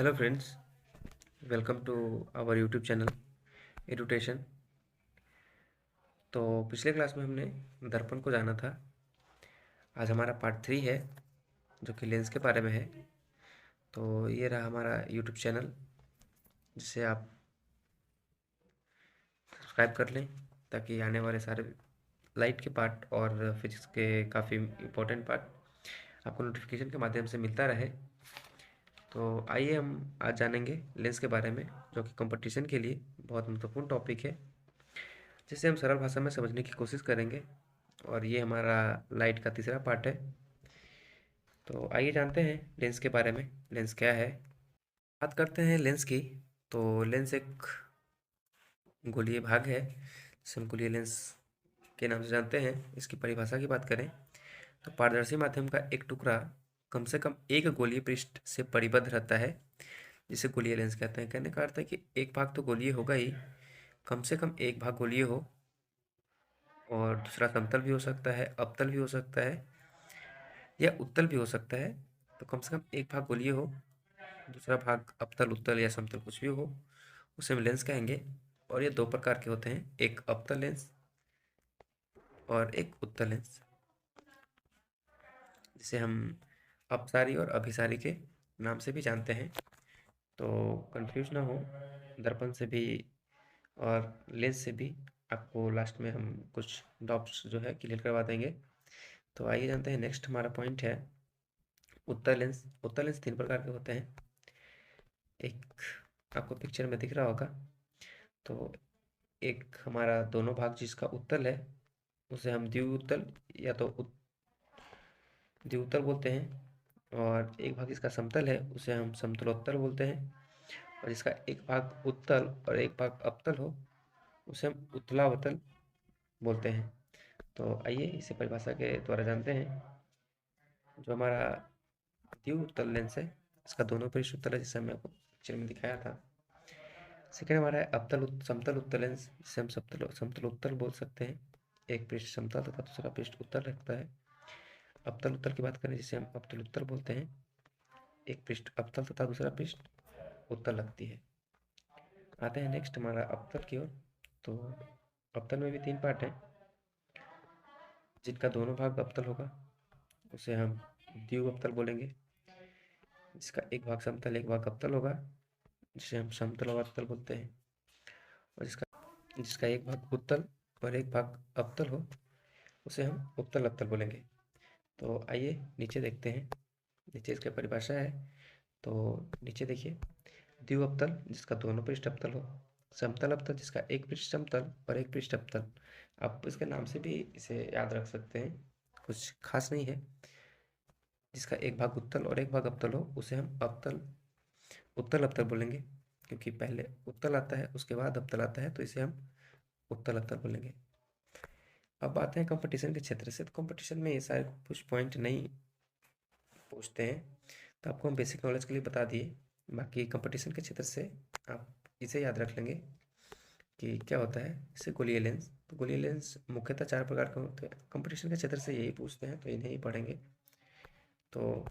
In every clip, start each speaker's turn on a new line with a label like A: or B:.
A: Hello friends, welcome to our YouTube channel Edutation. तो पिछले class में हमने दर्पण को जाना था। आज हमारा पार्ट 3 है जो कि लेंस के बारे में है। तो ये रहा हमारा यूट्यूब चैनल, जिसे आप सब्सक्राइब कर लें ताकि आने वाले सारे लाइट के पार्ट और फिजिक्स के काफ़ी इम्पोर्टेंट पार्ट आपको नोटिफिकेशन के माध्यम से मिलता रहे। तो आइए हम आज जानेंगे लेंस के बारे में, जो कि कंपटीशन के लिए बहुत महत्वपूर्ण टॉपिक है, जिसे हम सरल भाषा में समझने की कोशिश करेंगे। और ये हमारा लाइट का तीसरा पार्ट है। तो आइए जानते हैं लेंस के बारे में। लेंस क्या है? बात करते हैं लेंस की। तो लेंस एक गोलीय भाग है जिसे हम गोलीय लेंस के नाम से जानते हैं। इसकी परिभाषा की बात करें तो पारदर्शी माध्यम का एक टुकड़ा कम से कम एक गोलीय पृष्ठ से परिबद्ध रहता है, जिसे गोलीय लेंस कहते हैं। कहने का अर्थ है कि एक भाग तो गोलीय होगा ही, कम से कम एक भाग गोलीय हो, और दूसरा समतल भी हो सकता है, अवतल भी हो सकता है, या उत्तल भी हो सकता है। तो कम से कम एक भाग गोलीय हो, दूसरा भाग अवतल, उत्तल या समतल कुछ भी हो, उसे हम लेंस कहेंगे। और ये दो प्रकार के होते हैं, एक अवतल लेंस और एक उत्तल लेंस, जिसे हम अपसारी और अभिसारी के नाम से भी जानते हैं। तो कंफ्यूज ना हो दर्पण से भी और लेंस से भी। आपको लास्ट में हम कुछ डाउट्स जो है क्लियर करवा देंगे। तो आइए जानते हैं, नेक्स्ट हमारा पॉइंट है उत्तल लेंस। उत्तल लेंस तीन प्रकार के होते हैं। एक आपको पिक्चर में दिख रहा होगा। तो एक हमारा दोनों भाग जिसका उत्तल है उसे हम द्विउत्तल या तो द्विउत्तल बोलते हैं, और एक भाग जिसका समतल है उसे हम समतलोत्तल बोलते हैं, और जिसका एक भाग उत्तल और एक भाग अवतल हो उसे हम उत्तलावतल बोलते हैं। तो आइए इसे परिभाषा के द्वारा जानते हैं। जो हमारा द्विउत्तल लेंस है, इसका दोनों पृष्ठ उत्तल है, जिसे हमने आपको पिक्चर में दिखाया था। सेकेंड हमारा है समतल उत्तल लेंस, जिसे हम समतल उत्तल बोल सकते हैं। एक पृष्ठ समतल तथा दूसरा पृष्ठ उत्तल रखता है। अवतल उत्तल की बात करें जिसे हम अवतल उत्तल बोलते हैं, एक पृष्ठ अवतल तथा दूसरा पृष्ठ उत्तल लगती है। आते हैं नेक्स्ट हमारा अवतल की ओर। तो अवतल में भी तीन पार्ट हैं। जिनका दोनों भाग अवतल होगा उसे हम द्विअवतल बोलेंगे। जिसका एक भाग समतल एक भाग अवतल होगा, जिसे हम समतल अवतल बोलते हैं। और जिसका जिसका एक भाग उत्तल और एक भाग अवतल हो उसे हम उत्तल अवतल बोलेंगे। तो आइए नीचे देखते हैं। नीचे इसका परिभाषा है। तो नीचे देखिए, द्विअवतल जिसका दोनों पृष्ठ अवतल हो, समतल अवतल जिसका एक पृष्ठ समतल और एक पृष्ठ अवतल। आप इसके नाम से भी इसे याद रख सकते हैं, कुछ खास नहीं है। जिसका एक भाग उत्तल और एक भाग अवतल हो उसे हम उत्तल अवतल बोलेंगे, क्योंकि पहले उत्तल आता है उसके बाद अवतल आता है, तो इसे हम उत्तल अवतल बोलेंगे। अब आते हैं कंपटीशन के क्षेत्र से। तो कंपटीशन में ये सारे कुछ पॉइंट नहीं पूछते हैं, तो आपको हम बेसिक नॉलेज के लिए बता दिए। बाकी कंपटीशन के क्षेत्र से आप इसे याद रख लेंगे कि क्या होता है। जैसे गोलीय लेंस, तो गोलीय लेंस मुख्यतः चार प्रकार के होते हैं। कंपटीशन के क्षेत्र से यही पूछते हैं, तो इन्हें ही पढ़ेंगे। तो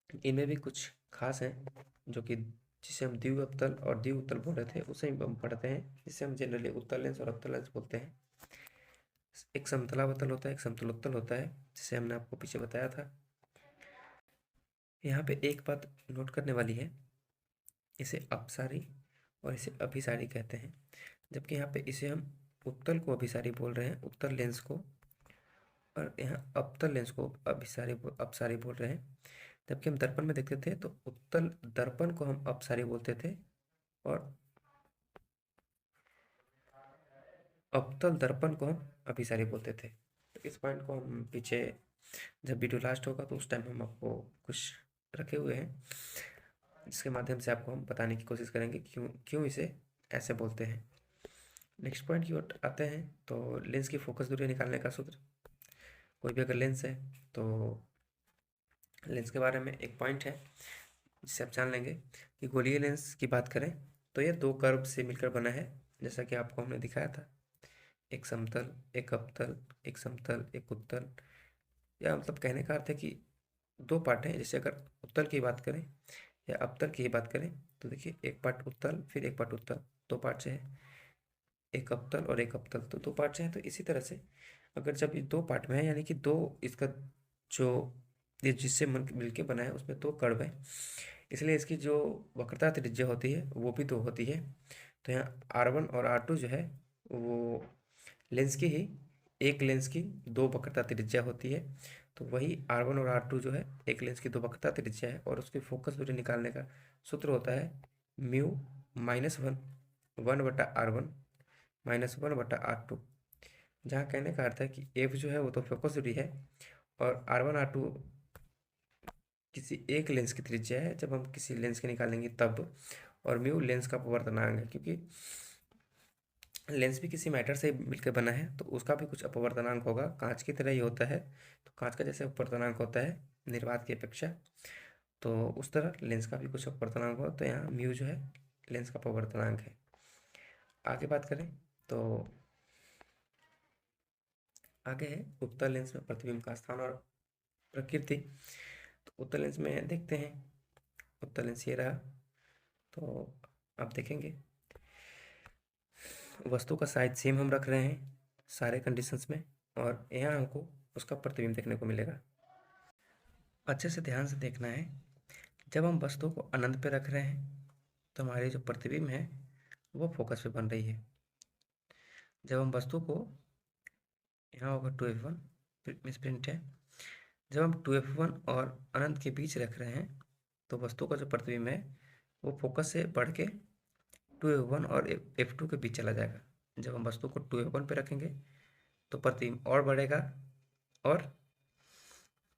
A: इनमें भी कुछ खास हैं, जो कि जिसे हम द्विअवतल और द्विउत्तल बोल रहे थे उसे हम पढ़ते हैं, जिसे हम जनरली उत्तल लेंस और अवतल लेंस बोलते हैं। एक समतलावतल होता है, एक समतलोत्तल होता है, जिसे हमने आपको पीछे बताया था। यहाँ पे एक बात नोट करने वाली है, इसे अपसारी और इसे अभिसारी कहते हैं। जबकि यहाँ पे इसे हम उत्तल को अभिसारी बोल रहे हैं, उत्तल लेंस को, और यहाँ अवतल लेंस को अपसारी बोल रहे हैं। जबकि हम दर्पण में देखते थे तो उत्तल दर्पण को हम अपसारी बोलते थे, और अवतल दर्पण को हम अभिसारी बोलते थे। तो इस पॉइंट को हम पीछे जब वीडियो लास्ट होगा तो उस टाइम हम आपको कुछ रखे हुए हैं, जिसके माध्यम से आपको हम बताने की कोशिश करेंगे क्यों क्यों इसे ऐसे बोलते हैं। नेक्स्ट पॉइंट की ओर आते हैं। तो लेंस की फोकस दूरी निकालने का सूत्र। कोई भी अगर लेंस है तो लेंस के बारे में एक पॉइंट है जिसे आप जान लेंगे कि गोलीय लेंस की बात करें तो ये दो कर्व से मिलकर बना है, जैसा कि आपको हमने दिखाया था। एक समतल, एक अवतल, एक समतल, एक उत्तल। या मतलब कहने का अर्थ है कि दो पार्ट हैं। जैसे अगर उत्तल की बात करें, या अवतल की ही बात करें तो देखिए एक पार्ट उत्तल फिर एक पार्ट उत्तल, दो पार्ट से है, एक अवतल और एक अवतल, तो दो पार्ट से है। तो इसी तरह से अगर जब ये दो पार्ट में है यानी कि दो इसका जो ये जिससे मिलके बना है उसमें दो कर्व है, इसलिए इसकी जो वक्रता त्रिज्या होती है वो भी दो होती है। तो यहाँ R1 और R2 जो है वो लेंस की ही एक लेंस की दो वक्रता त्रिज्या होती है। तो वही R1 और R2 जो है एक लेंस की दो वक्रता त्रिज्या है, और उसकी फोकस दूरी निकालने का सूत्र होता है म्यू -1 -1/R1 -1/R2, जहाँ कहने का अर्थ है कि F जो है वो तो फोकस दूरी है और R1 R2 किसी एक लेंस की त्रिज्या है जब हम किसी लेंस के निकालेंगे तब, और म्यू लेंस का अपवर्तनांक है, क्योंकि लेंस भी किसी मैटर से मिलकर बना है तो उसका भी कुछ अपवर्तनांक होगा, कांच की तरह ही होता है। तो कांच का जैसे अपवर्तनांक होता है निर्वात की अपेक्षा, तो उस तरह लेंस का भी कुछ अपवर्तनांक होगा। तो यहाँ म्यू जो है लेंस का अपवर्तनांक है। आगे बात करें तो आगे है उत्तल लेंस में प्रतिबिंब का स्थान और प्रकृति। तो उत्तल लेंस में देखते हैं, उत्तल लेंस ये रहा। तो आप देखेंगे वस्तु का साइज सेम हम रख रहे हैं सारे कंडीशंस में, और यहाँ हमको उसका प्रतिबिंब देखने को मिलेगा। अच्छे से ध्यान से देखना है, जब हम वस्तु को अनंत पे रख रहे हैं तो हमारी जो प्रतिबिंब है वो फोकस पे बन रही है। जब हम वस्तु को, यहाँ होगा 2f1 मिसप्रिंट है, जब हम 2f1 और अनंत के बीच रख रहे हैं तो वस्तु का जो प्रतिबिंब है वो फोकस से बढ़ के 2f1 और f2 के बीच चला जाएगा। जब हम वस्तु को 2f1 पे रखेंगे तो प्रतिबिंब और बढ़ेगा और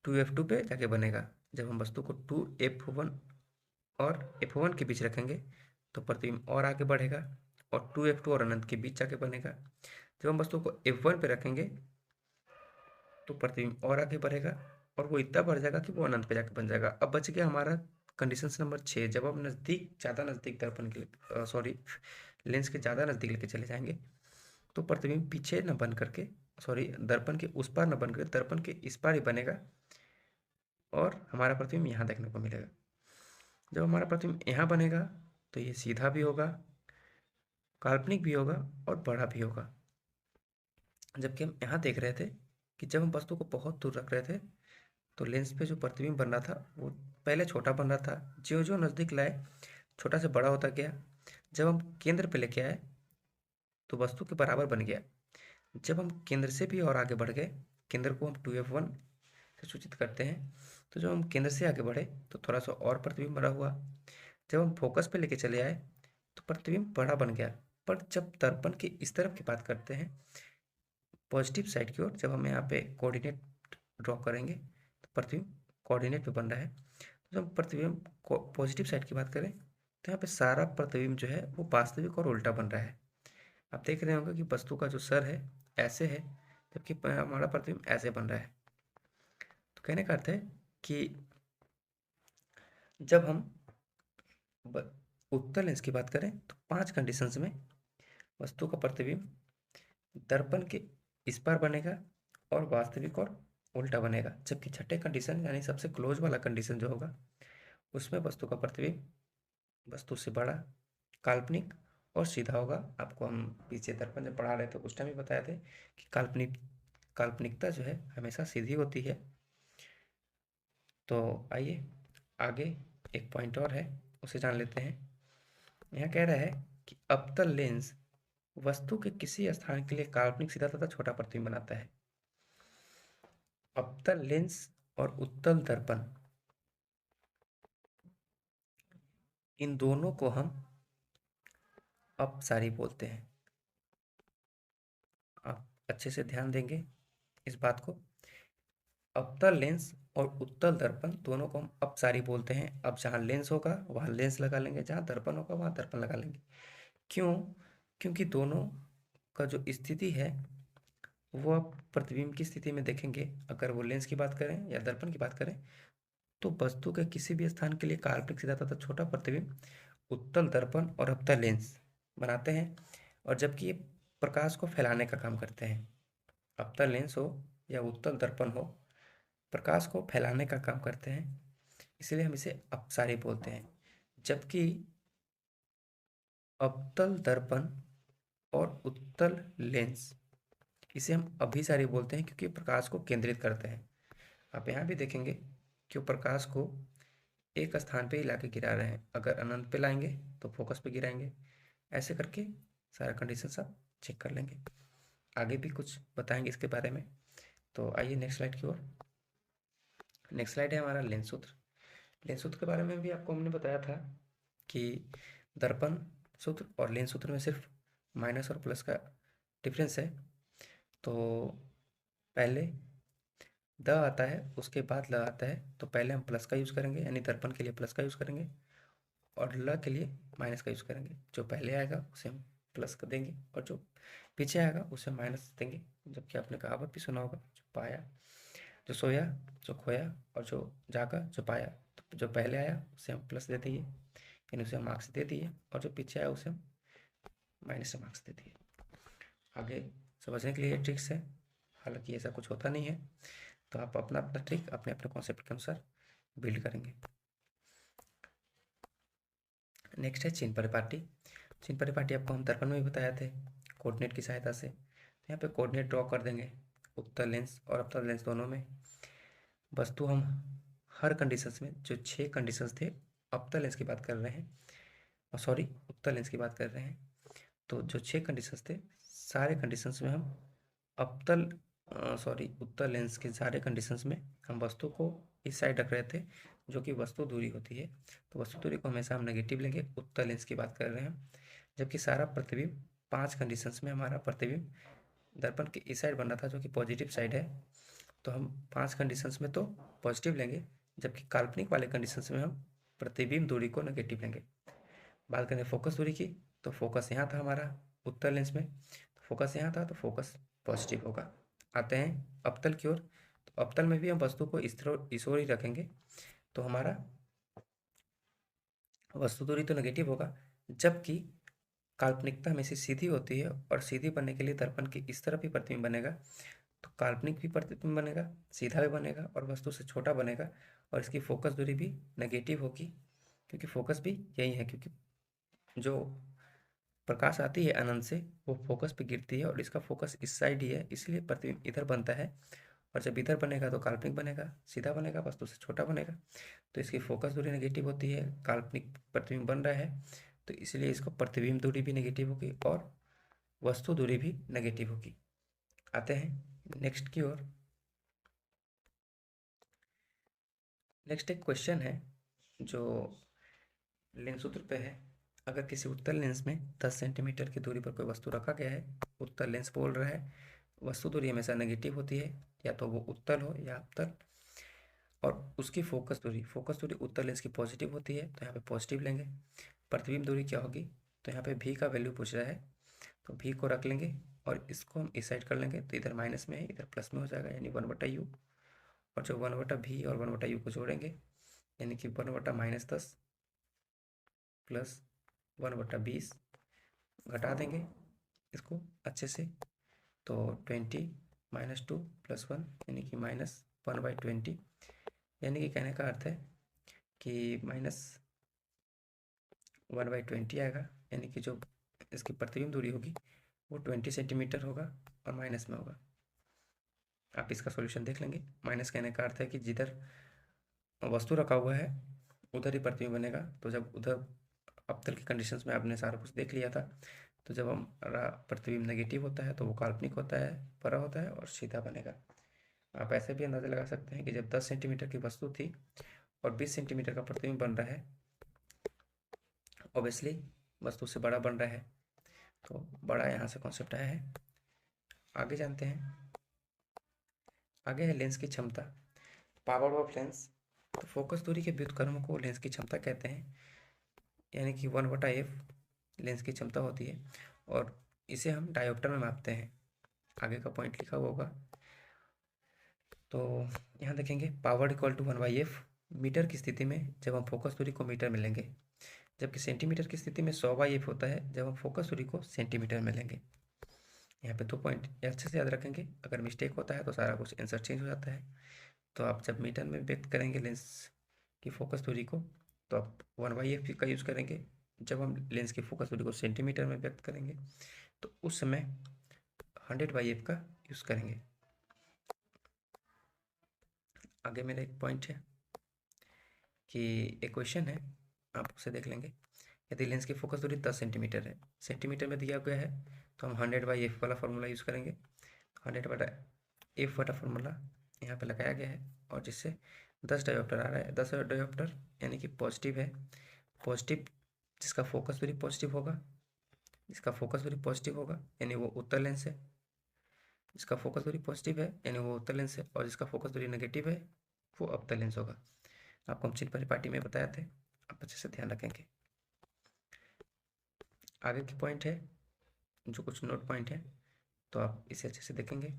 A: 2f2 पे जाके बनेगा। जब हम वस्तु को 2f1 और f1 के बीच रखेंगे तो प्रतिबिंब और आगे बढ़ेगा और 2f2 और अनंत के बीच जाके बनेगा। जब हम वस्तु को f1 पे रखेंगे तो प्रतिबिंब और आगे बढ़ेगा और वो इतना बढ़ जाएगा कि वो अनंत पे जाके बन जाएगा। अब बच गया हमारा कंडीशन नंबर 6, जब हम ज़्यादा नज़दीक दर्पण के सॉरी लेंस के ज़्यादा नज़दीक लेके चले जाएंगे तो प्रतिबिंब पीछे न बन करके, सॉरी दर्पण के उस पार न बन करके दर्पण के इस पार ही बनेगा और हमारा प्रतिबिंब यहाँ देखने को मिलेगा। जब हमारा प्रतिबिंब यहाँ बनेगा तो ये सीधा भी होगा, काल्पनिक भी होगा और बड़ा भी होगा। जबकि हम यहाँ देख रहे थे कि जब हम वस्तु को बहुत दूर रख रहे थे तो लेंस पे जो प्रतिबिंब बन रहा था वो पहले छोटा बन रहा था, ज्यों ज्यों नज़दीक लाए छोटा से बड़ा होता गया। जब हम केंद्र पे लेके आए तो वस्तु के बराबर बन गया। जब हम केंद्र से भी और आगे बढ़ गए, केंद्र को हम 2f1 से सूचित करते हैं, तो जब हम केंद्र से आगे बढ़े तो थोड़ा सा और प्रतिबिंब बड़ा हुआ। जब हम फोकस पे लेके चले आए तो प्रतिबिंब बड़ा बन गया। पर जब दर्पण की इस तरफ की बात करते हैं पॉजिटिव साइड की ओर, जब हम यहाँ पे कोऑर्डिनेट ड्रॉ करेंगे तो प्रतिबिंब कोऑर्डिनेट पे बन रहा है। तो जब हम प्रतिबिंब पॉजिटिव साइड की बात करें तो यहाँ पे सारा प्रतिबिंब जो है वो वास्तविक और उल्टा बन रहा है। आप देख रहे होंगे कि वस्तु का जो सर है ऐसे है जबकि हमारा प्रतिबिंब ऐसे बन रहा है। तो कहने का अर्थ है कि जब हम उत्तल लेंस की बात करें तो 5 कंडीशंस में वस्तु का प्रतिबिंब दर्पण के इस पार बनेगा और वास्तविक और उल्टा बनेगा। जबकि छठे कंडीशन यानी सबसे क्लोज वाला कंडीशन जो होगा उसमें वस्तु का प्रतिबिंब वस्तु से बड़ा, काल्पनिक और सीधा होगा। आपको हम पीछे दर्पण जब पढ़ा रहे थे उस टाइम भी बताए थे कि काल्पनिकता जो है हमेशा सीधी होती है। तो आइए आगे एक पॉइंट और है उसे जान लेते हैं। यहाँ कह रहा है कि अवतल लेंस वस्तु के किसी स्थान के लिए काल्पनिक सीधा तथा छोटा प्रतिबिंब बनाता है। अवतल लेंस और उत्तल दर्पण, इन दोनों को हम अपसारी बोलते हैं। आप अच्छे से ध्यान देंगे इस बात को। अवतल लेंस और उत्तल दर्पण दोनों को हम अपसारी बोलते हैं। अब जहाँ लेंस होगा वहाँ लेंस लगा लेंगे, जहाँ दर्पण होगा वहाँ दर्पण लगा लेंगे। क्यों? क्योंकि दोनों का जो स्थिति है वो आप प्रतिबिंब की स्थिति में देखेंगे। अगर वो लेंस की बात करें या दर्पण की बात करें तो वस्तु के किसी भी स्थान के लिए काल्पनिक सीधा तथा छोटा प्रतिबिंब उत्तल दर्पण और अवतल लेंस बनाते हैं, और जबकि ये प्रकाश को फैलाने का काम करते हैं। अवतल लेंस हो या उत्तल दर्पण हो, प्रकाश को फैलाने का काम करते हैं, इसलिए हम इसे अपसारी बोलते हैं। जबकि अवतल दर्पण और उत्तल लेंस, इसे हम अभिसारी बोलते हैं क्योंकि प्रकाश को केंद्रित करते हैं। आप यहाँ भी देखेंगे कि वो प्रकाश को एक स्थान पे ही लाके गिरा रहे हैं। अगर अनंत पे लाएंगे तो फोकस पे गिराएंगे। ऐसे करके सारा कंडीशन आप चेक कर लेंगे। आगे भी कुछ बताएंगे इसके बारे में। तो आइए नेक्स्ट स्लाइड की ओर। नेक्स्ट स्लाइड है हमारा लेंस सूत्र। लेंस सूत्र के बारे में भी आपको हमने बताया था कि दर्पण सूत्र और लेंस सूत्र में सिर्फ माइनस और प्लस का डिफरेंस है। तो पहले द आता है, उसके बाद ल आता है, तो पहले हम प्लस का यूज़ करेंगे, यानी दर्पण के लिए प्लस का यूज़ करेंगे, और ल के लिए माइनस का यूज़ करेंगे। जो पहले आएगा उसे हम प्लस का देंगे, और जो पीछे आएगा उसे माइनस देंगे। जबकि आपने कहावत भी सुना होगा, जो पाया जो सोया जो खोया, और जो जागा जो पाया। तो जो पहले आया उसे हम प्लस दे दिए, यानी उसे हम मार्क्स दे दिए, और जो पीछे आया उसे हम माइनस से मार्क्स दे दिए। आगे समझने के लिए ये ट्रिक्स है, हालांकि ऐसा कुछ होता नहीं है। तो आप अपना अपना ट्रिक अपने अपने कॉन्सेप्ट के अनुसार बिल्ड करेंगे। नेक्स्ट है चिन्ह परिपाटी। चिन्ह परिपाटी आपको हम दर्पण में भी बताए थे कोऑर्डिनेट की सहायता से। तो यहाँ पे कोऑर्डिनेट ड्रॉ कर देंगे उत्तल लेंस और अवतल लेंस दोनों में। वस्तु हम हर कंडीशंस में, जो 6 कंडीशंस थे, अवतल लेंस की बात कर रहे हैं, और सॉरी उत्तल लेंस की बात कर रहे हैं। तो जो 6 कंडीशंस थे, सारे कंडीशंस में हम अवतल सॉरी उत्तल लेंस के सारे कंडीशंस में हम वस्तु को इस साइड रख रहे थे, जो कि वस्तु दूरी होती है। तो वस्तु दूरी को हमेशा हम नेगेटिव लेंगे, उत्तल लेंस की बात कर रहे हैं। जबकि सारा प्रतिबिंब 5 कंडीशंस में हमारा प्रतिबिंब दर्पण के इस साइड बन रहा था, जो कि पॉजिटिव साइड है। तो हम 5 कंडीशंस में तो पॉजिटिव लेंगे, जबकि काल्पनिक वाले कंडीशंस में हम प्रतिबिंब दूरी को नेगेटिव लेंगे। बात करें फोकस दूरी की, तो फोकस यहाँ था हमारा उत्तल लेंस में, तो फोकस यहाँ था, तो फोकस पॉजिटिव होगा। आते हैं अवतल की ओर। तो अवतल में भी हम वस्तु को इस ओर ही रखेंगे, तो हमारा वस्तु दूरी तो नेगेटिव होगा। जबकि काल्पनिकता हमेशा सीधी होती है, और सीधी बनने के लिए दर्पण के इस तरफ ही प्रतिबिंब बनेगा। तो काल्पनिक भी प्रतिबिंब बनेगा, सीधा भी बनेगा, और वस्तु से छोटा बनेगा, और इसकी फोकस दूरी भी नेगेटिव होगी, क्योंकि फोकस भी यही है। क्योंकि जो प्रकाश आती है अनंत से, वो फोकस पे गिरती है, और इसका फोकस इस साइड ही है, इसलिए प्रतिबिंब इधर बनता है। और जब इधर बनेगा तो काल्पनिक बनेगा, सीधा बनेगा, वस्तु से छोटा बनेगा। तो इसकी फोकस दूरी नेगेटिव होती है, काल्पनिक प्रतिबिंब बन रहा है, तो इसलिए इसको प्रतिबिंब दूरी भी नेगेटिव होगी, और वस्तु दूरी भी नेगेटिव होगी। आते हैं नेक्स्ट की ओर। नेक्स्ट एक क्वेश्चन है जो लेंस सूत्र पे है। अगर किसी उत्तल लेंस में 10 सेंटीमीटर की दूरी पर कोई वस्तु रखा गया है, उत्तल लेंस बोल रहा है, वस्तु दूरी हमेशा नेगेटिव होती है, या तो वो उत्तल हो या अवतल, और उसकी फोकस दूरी उत्तल लेंस की पॉजिटिव होती है, तो यहाँ पे पॉजिटिव लेंगे। प्रतिबिंब दूरी क्या होगी, तो यहाँ पे भी का वैल्यू पूछ रहा है, तो भी को रख लेंगे, और इसको हम इस साइड कर लेंगे, तो इधर माइनस में है, इधर प्लस में हो जाएगा, यानी 1/u। और जो 1/v और 1/u को जोड़ेंगे, यानी कि 1/-10 प्लस 1/20, घटा देंगे इसको अच्छे से, तो 20 -2 + 1, यानी कि -1/20। यानी कि कहने का अर्थ है कि -1/20 आएगा, यानी कि जो इसकी प्रतिबिंब दूरी होगी वो 20 सेंटीमीटर होगा, और माइनस में होगा। आप इसका सॉल्यूशन देख लेंगे। माइनस कहने का अर्थ है कि जिधर वस्तु रखा हुआ है उधर ही प्रतिबिंब बनेगा। तो जब उधर अवतल की कंडीशंस में आपने सारा कुछ देख लिया था, तो जब हमारा प्रतिबिंब नेगेटिव होता है तो वो काल्पनिक होता है, बड़ा होता है, और सीधा बनेगा। आप ऐसे भी अंदाजा लगा सकते हैं कि जब 10 सेंटीमीटर की वस्तु थी और 20 सेंटीमीटर का प्रतिबिंब बन रहा है, ऑब्वियसली वस्तु से बड़ा बन रहा है, तो बड़ा यहाँ से कॉन्सेप्ट आया है। आगे जानते हैं। आगे है लेंस की क्षमता, पावर ऑफ लेंस। तो फोकस दूरी के व्युत्क्रम को लेंस की क्षमता कहते हैं, यानी कि 1/f लेंस की क्षमता होती है, और इसे हम डायोप्टर में मापते हैं। आगे का पॉइंट लिखा हुआ होगा, तो यहाँ देखेंगे पावर = 1/f। मीटर की स्थिति में जब हम फोकस दूरी को मीटर में लेंगे, जबकि सेंटीमीटर की स्थिति में 100/f होता है जब हम फोकस दूरी को सेंटीमीटर में लेंगे। यहाँ पे 2 पॉइंट अच्छे से याद रखेंगे, अगर मिस्टेक होता है तो सारा कुछ आंसर चेंज हो जाता है। तो आप जब मीटर में व्यक्त करेंगे लेंस की फोकस दूरी को, तो आप 1/f का यूज़ करेंगे। जब हम लेंस की फोकस दूरी को सेंटीमीटर में व्यक्त करेंगे तो उस समय 100/f का यूज़ करेंगे। आगे मेरा एक पॉइंट है कि एक क्वेश्चन है, आप उसे देख लेंगे। यदि लेंस की फोकस दूरी 10 सेंटीमीटर है, सेंटीमीटर में दिया गया है, तो हम 100/f वाला फार्मूला यूज़ करेंगे। 100/f वाला फार्मूला यहाँ पे लगाया गया है, और जिससे 10 डायोप्टर आ रहा है। 10 डायोप्टर यानी कि पॉजिटिव है। पॉजिटिव जिसका फोकस दूरी पॉजिटिव होगा, जिसका फोकस दूरी पॉजिटिव होगा यानी वो उत्तल लेंस है। जिसका फोकस दूरी पॉजिटिव है यानी वो उत्तल लेंस है, और जिसका फोकस दूरी नेगेटिव है वो अवतल लेंस होगा। आपको हम चिन्ह परिपाटी में बताए थे, आप अच्छे से ध्यान रखेंगे। आगे की पॉइंट है जो कुछ नोट पॉइंट है, तो आप इसे अच्छे से देखेंगे।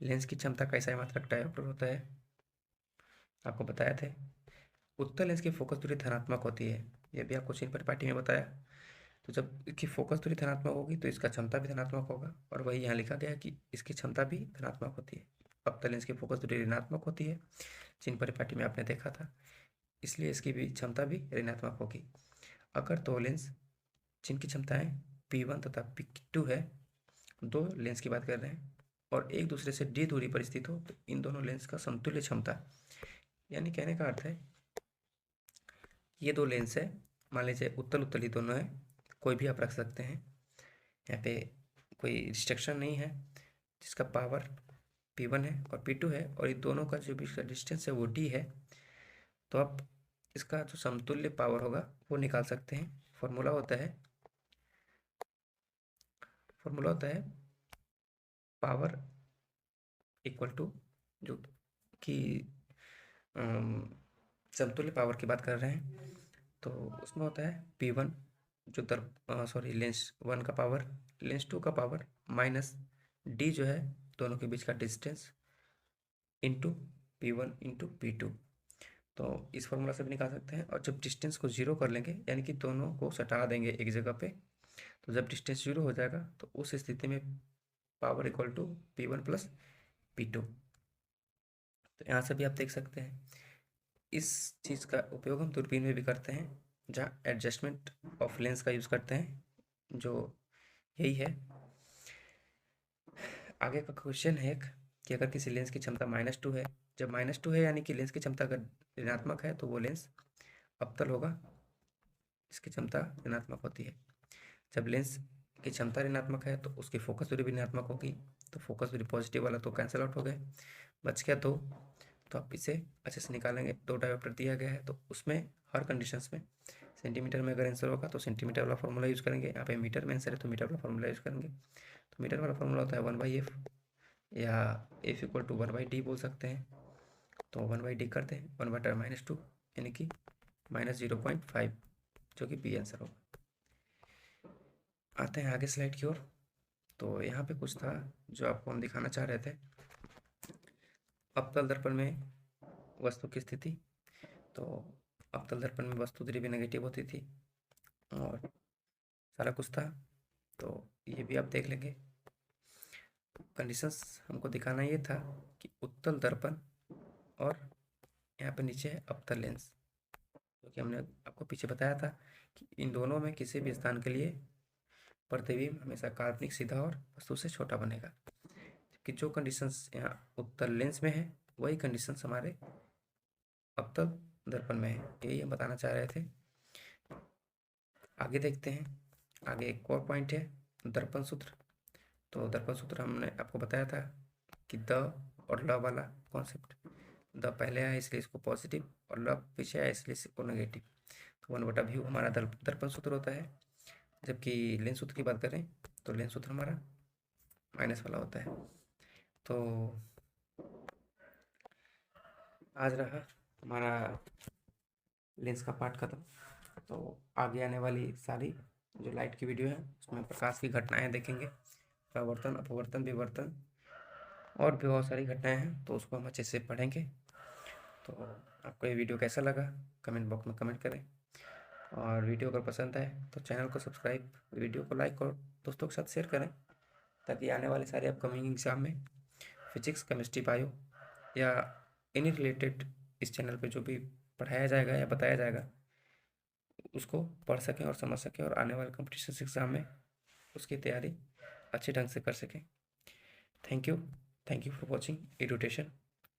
A: लेंस की क्षमता का इकाई मात्रक डायोप्टर होता है। आपको बताया थे उत्तल लेंस की फोकस दूरी धनात्मक होती है, यह भी आपको चिन्ह परिपाटी में बताया। तो जब इसकी फोकस दूरी धनात्मक होगी तो इसका क्षमता भी धनात्मक होगा, और वही यहाँ लिखा गया है कि इसकी क्षमता भी धनात्मक होती है। अवतल लेंस की फोकस दूरी ऋणात्मक होती है, चिन्ह परिपाटी में आपने देखा था, इसलिए इसकी भी क्षमता भी ऋणात्मक होगी। अगर दो लेंस जिनकी क्षमताएं P1 तथा P2 है, दो लेंस की बात कर रहे हैं, और एक दूसरे से d दूरी पर स्थित हो, तो इन दोनों लेंस का समतुल्य क्षमता, यानी कहने का अर्थ है ये दो लेंस है, मान लीजिए उत्तल उत्तल ही दोनों है, कोई भी आप रख सकते हैं, यहाँ पे कोई रिस्ट्रिक्शन नहीं है। जिसका पावर P1 है और P2 है, और ये दोनों का जो बीच का डिस्टेंस है वो d है, तो आप इसका जो समतुल्य पावर होगा वो निकाल सकते हैं। फॉर्मूला होता है पावर इक्वल टू, जो कि समतुल्य पावर की बात कर रहे हैं, तो उसमें होता है P1 जो लेंस 1 का पावर, लेंस 2 का पावर, माइनस d जो है दोनों के बीच का distance, into P1 into P2। तो इस फॉर्मूला से भी निकाल सकते हैं। और जब डिस्टेंस को 0 कर लेंगे, यानी कि दोनों को सटा देंगे एक जगह पे, तो जब डिस्टेंस 0 हो जाएगा तो उस स्थिति में power equal to P1 plus P2। तो यहाँ से भी आप देख सकते हैं। इस चीज़ का उपयोग हम दूरबीन में भी करते हैं, जहाँ एडजस्टमेंट ऑफ लेंस का यूज़ करते हैं, जो यही है। आगे का क्वेश्चन है एक, कि अगर किसी लेंस की क्षमता -2 है, जब -2 है यानी कि लेंस की क्षमता अगर ऋणात्मक है तो वो लेंस अवतल होगा, इसकी क्षमता ऋणात्मक होती है। जब लेंस की क्षमता ऋणात्मक है तो उसकी फोकस दूरी भी ऋणात्मक होगी, तो फोकस दूरी पॉजिटिव वाला तो कैंसिल आउट हो गए, बच गया 2। तो आप इसे अच्छे से निकालेंगे। 2 डायोप्टर दिया गया है, तो उसमें हर कंडीशंस में सेंटीमीटर में अगर आंसर होगा तो सेंटीमीटर वाला फॉर्मूला यूज़ करेंगे। यहाँ पे मीटर में आंसर है तो मीटर वाला फॉर्मूला यूज़ करेंगे। तो मीटर वाला फॉर्मूला होता है 1/f, या f इक्वल टू 1/d बोल सकते हैं। तो 1/d करते हैं, 1/-2 यानी कि -0.5, जो कि बी आंसर होगा। आते हैं आगे स्लाइड की ओर। तो यहाँ पे कुछ था जो आपको हम दिखाना चाह रहे थे। अवतल दर्पण में वस्तु की स्थिति, तो अवतल दर्पण में वस्तु दूरी भी नेगेटिव होती थी, और सारा कुछ था, तो ये भी आप देख लेंगे। कंडीशंस हमको दिखाना ये था कि उत्तल दर्पण और यहाँ पे नीचे है अवतल लेंस, जो कि हमने आपको पीछे बताया था कि इन दोनों में किसी भी स्थान के लिए प्रतिबिंब हमेशा काल्पनिक सीधा और वस्तु से छोटा बनेगा। जबकि जो कंडीशंस यहाँ उत्तल लेंस में है वही कंडीशंस हमारे अवतल दर्पण में है, यही हम बताना चाह रहे थे। आगे देखते हैं। आगे एक और पॉइंट है दर्पण सूत्र। तो दर्पण सूत्र हमने आपको बताया था कि द और ल वाला कॉन्सेप्ट, द पहले आया इसलिए इसको पॉजिटिव, और ल पीछे आया इसलिए इसको नेगेटिव। तो 1/v हमारा दर्पण सूत्र होता है। जबकि लेंस सूत्र की बात करें तो लेंस सूत्र हमारा माइनस वाला होता है। तो आज रहा हमारा लेंस का पार्ट खत्म। तो आगे आने वाली सारी जो लाइट की वीडियो है उसमें प्रकाश की घटनाएं देखेंगे, प्रवर्तन, अपवर्तन, विवर्तन, और भी बहुत सारी घटनाएं हैं, तो उसको हम अच्छे से पढ़ेंगे। तो आपको ये वीडियो कैसा लगा कमेंट बॉक्स में कमेंट करें, और वीडियो अगर पसंद आए तो चैनल को सब्सक्राइब, वीडियो को लाइक और दोस्तों के साथ शेयर करें, ताकि आने वाले सारे अपकमिंग एग्जाम में फिजिक्स, केमिस्ट्री, बायो या एनी रिलेटेड इस चैनल पे जो भी पढ़ाया जाएगा या बताया जाएगा उसको पढ़ सकें और समझ सकें और आने वाले कॉम्पिटिशन एग्ज़ाम में उसकी तैयारी अच्छे ढंग से कर सकें। Thank you for watching एडुटेशन।